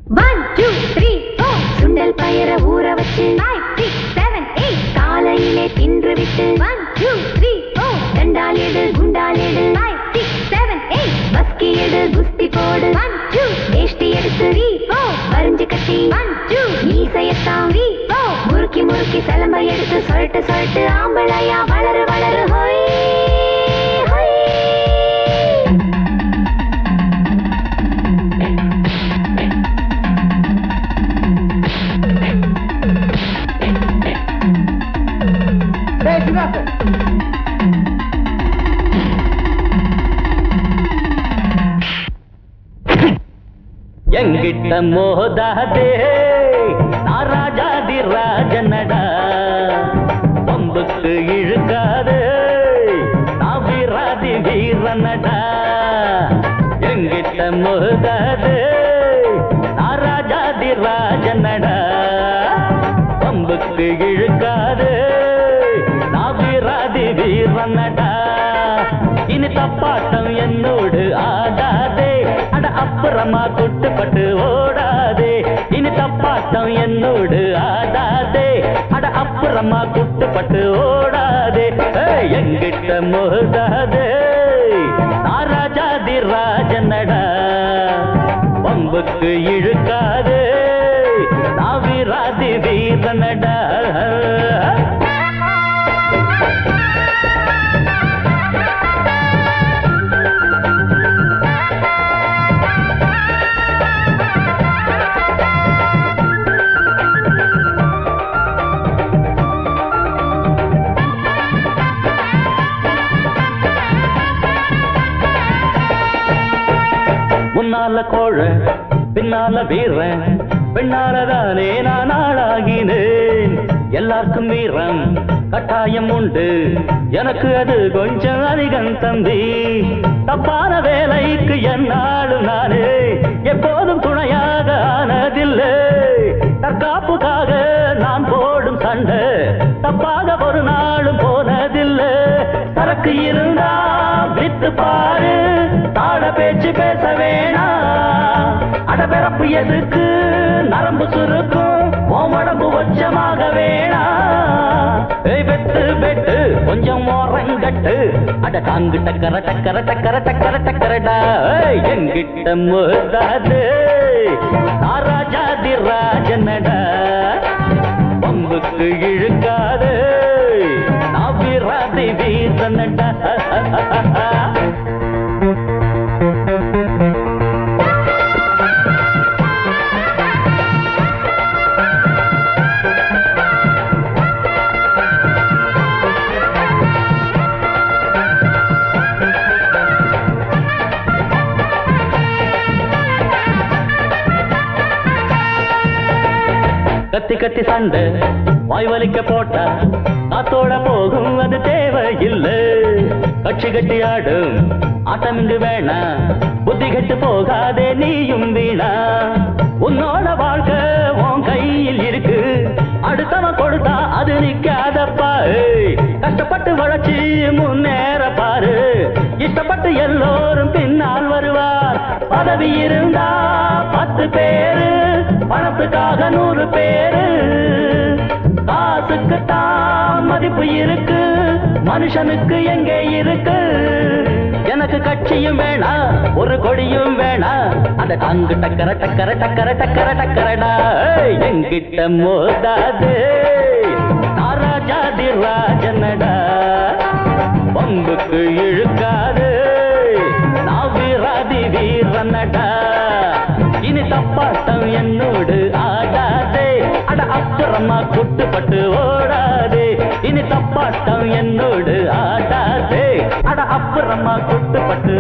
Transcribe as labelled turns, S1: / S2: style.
S1: 1 2 3 4 சுண்டல் பயர ஊற வச்சு 5 6 7 8 காலையிலே தின்று விட்டு 1 2 3 4 தண்டால் எடு குண்டால் எடு 5 6 7 8 பஸ்கி எடு குஸ்தி போடு 1 2 வேஷ்டி எடுத்து 3 4 வரிஞ்சு கட்டி 1 2 மீசையத்தான் 3 4 முறுக்கி முறுக்கி சலம்பை எடுத்து சொல்லிட்டு சொல்லிட்டு ஆம்பளையா வளரு வளரு ஹோய்
S2: எங்கிட்ட மோதாதே நான் ராஜாதி ராஜனடா பம்புக்கு இழுக்காதே நான் வீராதி வீரனடா எங்கிட்ட மோதாதே நான் ராஜாதி ராஜனடா பம்புக்கு இழுக்காதே நான் வீராதி வீரனடா இனி தப்பாட்டம் என்னோடு ஆடாதே அட அப்புறமா குட்டுப்பட்டு ஓடாதே இனி தப்பாட்டம் என்னோடு ஆடாதே அட அப்புறமா குட்டுப்பட்டு ஓடாதே எங்கிட்ட மோதாதே நான் ராஜாதி ராஜனடா பம்புக்கு இழுக்காதே நான் வீராதி வீரனடா முன்னால கோழ பின்னால வீரன் பெண்ணாலதானே நான் ஆளாகினேன் எல்லாருக்கும் வீரம் கட்டாயம் உண்டு எனக்கு அது கொஞ்சம் அதிகம் தம்பி தப்பான வேலைக்கு என்னாலும் நானே எப்போதும் துணையாக ஆனதில்லை தற்காப்புக்காக நான் போடும் சண்டை தப்பாக ஒரு நாளும் போனதில்லை சரக்கு இருந்தா வித்து பாரு தாழ பேச்சு பேச வேணாம் அடபிறப்பு எதுக்கு நரம்பு சுருக்கும் உடம்பு வச்சமாக வேணாம் வெட்டு வெட்டு கொஞ்சம் ஓரங்கட்டு அட காங்கு டக்கர டக்கர டக்கர டக்கர டக்கரடா எங்கிட்ட மோதாது ராஜாதி ராஜனடா பம்புக்கு இழுக்காது நான் வீராதி வீரனடா கத்தி கத்தி சண்டை வாய் வலிக்க போட்டா காத்தோட போகும் அது தேவையில்லை கட்சி கட்டி ஆடும் ஆட்டம் இங்கு வேணா புத்தி கட்டு போகாதே நீயும் வீணா உன்னோட வாழ்க்கை உன் கையில் இருக்கு அடுத்தவன் கொடுத்தா அது நிக்காதப்பா கஷ்டப்பட்டு வளர்ச்சி முன்னேற பாரு இஷ்டப்பட்டு எல்லோரும் பின்னால் வருவார் பதவி இருந்தா 10 பேரு பணத்துக்காக 100 பேரு காசுக்கு தான் மதிப்பு இருக்கு மனுஷனுக்கு எங்கே இருக்கு எனக்கு கட்சியும் வேணா ஒரு கொடியும் வேணா அந்த தாங்கு டக்கர டக்கர டக்கர டக்கர டக்கரடா எங்கிட்ட மோதாது ராஜாதி ராஜனடா பம்புக்கு இழுக்காது நான் வீராதி வீரனடா இனி தப்பாட்டம் என்னோடு ஆடாதே அட அப்புறமா குட்டுப்பட்டு ஓடாதே இனி தப்பாட்டம் என்னோடு ஆடாதே அட அப்புறமா குட்டுப்பட்டு